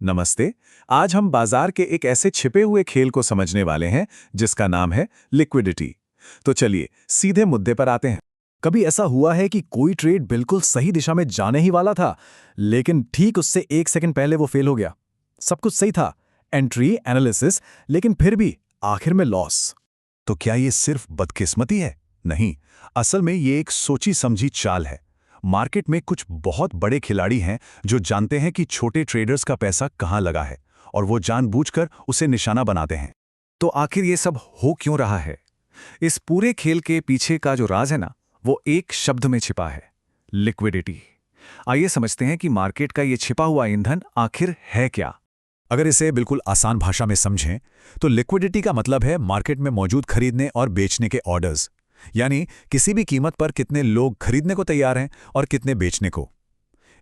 नमस्ते। आज हम बाजार के एक ऐसे छिपे हुए खेल को समझने वाले हैं जिसका नाम है लिक्विडिटी। तो चलिए सीधे मुद्दे पर आते हैं। कभी ऐसा हुआ है कि कोई ट्रेड बिल्कुल सही दिशा में जाने ही वाला था, लेकिन ठीक उससे एक सेकंड पहले वो फेल हो गया। सब कुछ सही था, एंट्री, एनालिसिस, लेकिन फिर भी आखिर में लॉस। तो क्या ये सिर्फ बदकिस्मती है? नहीं, असल में ये एक सोची समझी चाल है। मार्केट में कुछ बहुत बड़े खिलाड़ी हैं जो जानते हैं कि छोटे ट्रेडर्स का पैसा कहाँ लगा है और वो जानबूझकर उसे निशाना बनाते हैं। तो आखिर ये सब हो क्यों रहा है? इस पूरे खेल के पीछे का जो राज है ना, वो एक शब्द में छिपा है, लिक्विडिटी। आइए समझते हैं कि मार्केट का ये छिपा हुआ ईंधन आखिर है क्या। अगर इसे बिल्कुल आसान भाषा में समझें तो लिक्विडिटी का मतलब है मार्केट में मौजूद खरीदने और बेचने के ऑर्डर्स, यानी किसी भी कीमत पर कितने लोग खरीदने को तैयार हैं और कितने बेचने को।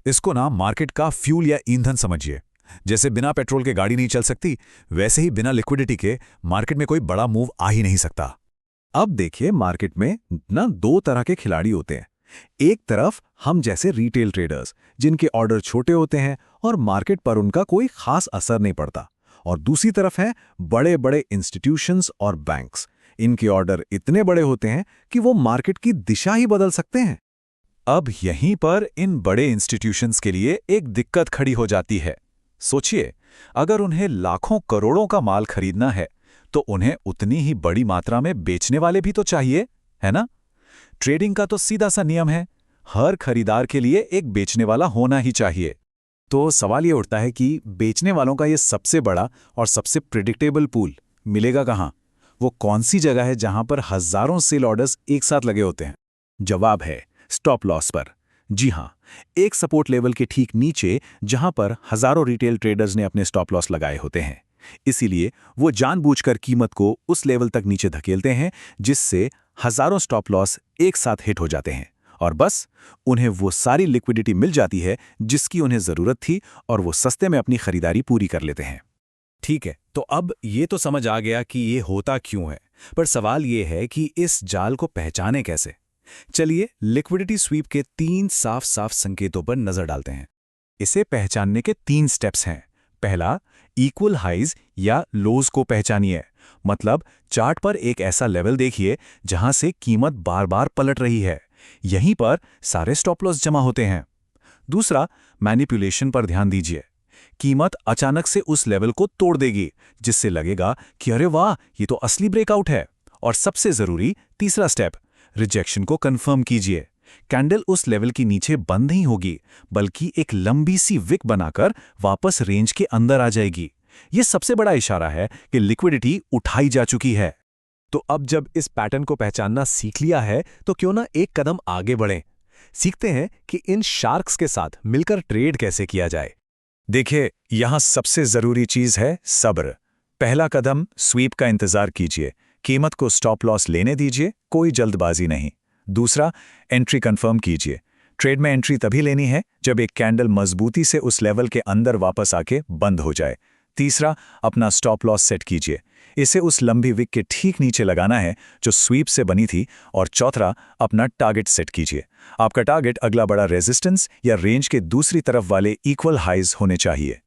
इसको ना मार्केट का फ्यूल या ईंधन समझिए। जैसे बिना पेट्रोल के गाड़ी नहीं चल सकती, वैसे ही बिना लिक्विडिटी के मार्केट में कोई बड़ा मूव आ ही नहीं सकता। अब देखिए, मार्केट में ना दो तरह के खिलाड़ी होते हैं। एक तरफ हम जैसे रिटेल ट्रेडर्स, जिनके ऑर्डर छोटे होते हैं और मार्केट पर उनका कोई खास असर नहीं पड़ता। और दूसरी तरफ हैं बड़े बड़े इंस्टीट्यूशंस और बैंक्स। इनके ऑर्डर इतने बड़े होते हैं कि वो मार्केट की दिशा ही बदल सकते हैं। अब यहीं पर इन बड़े इंस्टीट्यूशंस के लिए एक दिक्कत खड़ी हो जाती है। सोचिए, अगर उन्हें लाखों करोड़ों का माल खरीदना है तो उन्हें उतनी ही बड़ी मात्रा में बेचने वाले भी तो चाहिए, है ना? ट्रेडिंग का तो सीधा सा नियम है, हर खरीदार के लिए एक बेचने वाला होना ही चाहिए। तो सवाल ये उठता है कि बेचने वालों का ये सबसे बड़ा और सबसे प्रिडिक्टेबल पूल मिलेगा कहाँ? वो कौन सी जगह है जहां पर हजारों सेल ऑर्डर्स एक साथ लगे होते हैं? जवाब है स्टॉप लॉस पर। जी हां, एक सपोर्ट लेवल के ठीक नीचे, जहां पर हजारों रिटेल ट्रेडर्स ने अपने स्टॉप लॉस लगाए होते हैं। इसीलिए वो जानबूझकर कीमत को उस लेवल तक नीचे धकेलते हैं जिससे हजारों स्टॉप लॉस एक साथ हिट हो जाते हैं, और बस उन्हें वो सारी लिक्विडिटी मिल जाती है जिसकी उन्हें जरूरत थी, और वो सस्ते में अपनी खरीदारी पूरी कर लेते हैं। ठीक है, तो अब ये तो समझ आ गया कि ये होता क्यों है, पर सवाल ये है कि इस जाल को पहचाने कैसे। चलिए लिक्विडिटी स्वीप के 3 साफ साफ संकेतों पर नजर डालते हैं। इसे पहचानने के 3 स्टेप्स हैं। पहला, इक्वल हाइज या लोज को पहचानिए। मतलब चार्ट पर एक ऐसा लेवल देखिए जहां से कीमत बार बार पलट रही है। यहीं पर सारे स्टॉप लॉस जमा होते हैं। दूसरा, मैनिपुलेशन पर ध्यान दीजिए। कीमत अचानक से उस लेवल को तोड़ देगी जिससे लगेगा कि अरे वाह, ये तो असली ब्रेकआउट है। और सबसे जरूरी तीसरा स्टेप, रिजेक्शन को कंफर्म कीजिए। कैंडल उस लेवल के नीचे बंद नहीं होगी, बल्कि एक लंबी सी विक बनाकर वापस रेंज के अंदर आ जाएगी। यह सबसे बड़ा इशारा है कि लिक्विडिटी उठाई जा चुकी है। तो अब जब इस पैटर्न को पहचानना सीख लिया है, तो क्यों ना एक कदम आगे बढ़ें। सीखते हैं कि इन शार्क्स के साथ मिलकर ट्रेड कैसे किया जाए। देखिए, यहां सबसे जरूरी चीज है सब्र। पहला कदम, स्वीप का इंतजार कीजिए। कीमत को स्टॉप लॉस लेने दीजिए, कोई जल्दबाजी नहीं। दूसरा, एंट्री कंफर्म कीजिए। ट्रेड में एंट्री तभी लेनी है जब एक कैंडल मजबूती से उस लेवल के अंदर वापस आके बंद हो जाए। तीसरा, अपना स्टॉप लॉस सेट कीजिए। इसे उस लंबी विक के ठीक नीचे लगाना है जो स्वीप से बनी थी। और चौथा, अपना टारगेट सेट कीजिए। आपका टारगेट अगला बड़ा रेजिस्टेंस या रेंज के दूसरी तरफ वाले इक्वल हाइज होने चाहिए।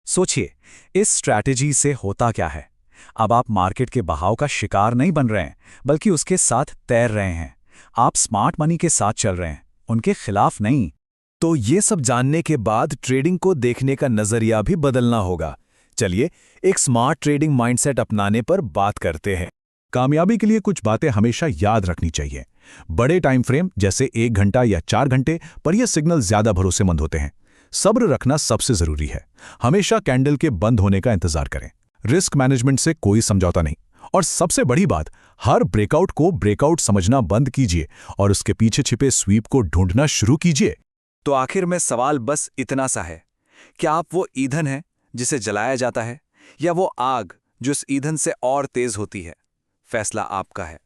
सोचिए, इस स्ट्रैटेजी से होता क्या है? अब आप मार्केट के बहाव का शिकार नहीं बन रहे हैं, बल्कि उसके साथ तैर रहे हैं। आप स्मार्ट मनी के साथ चल रहे हैं, उनके खिलाफ नहीं। तो ये सब जानने के बाद ट्रेडिंग को देखने का नजरिया भी बदलना होगा। चलिए एक स्मार्ट ट्रेडिंग माइंडसेट अपनाने पर बात करते हैं। कामयाबी के लिए कुछ बातें हमेशा याद रखनी चाहिए। बड़े टाइम फ्रेम जैसे 1 घंटा या 4 घंटे पर यह सिग्नल ज्यादा भरोसेमंद होते हैं। सब्र रखना सबसे जरूरी है। हमेशा कैंडल के बंद होने का इंतजार करें। रिस्क मैनेजमेंट से कोई समझौता नहीं। और सबसे बड़ी बात, हर ब्रेकआउट को ब्रेकआउट समझना बंद कीजिए और उसके पीछे छिपे स्वीप को ढूंढना शुरू कीजिए। तो आखिर में सवाल बस इतना सा है, क्या आप वो ईंधन हैं जिसे जलाया जाता है, या वो आग जो इस ईंधन से और तेज होती है? फैसला आपका है।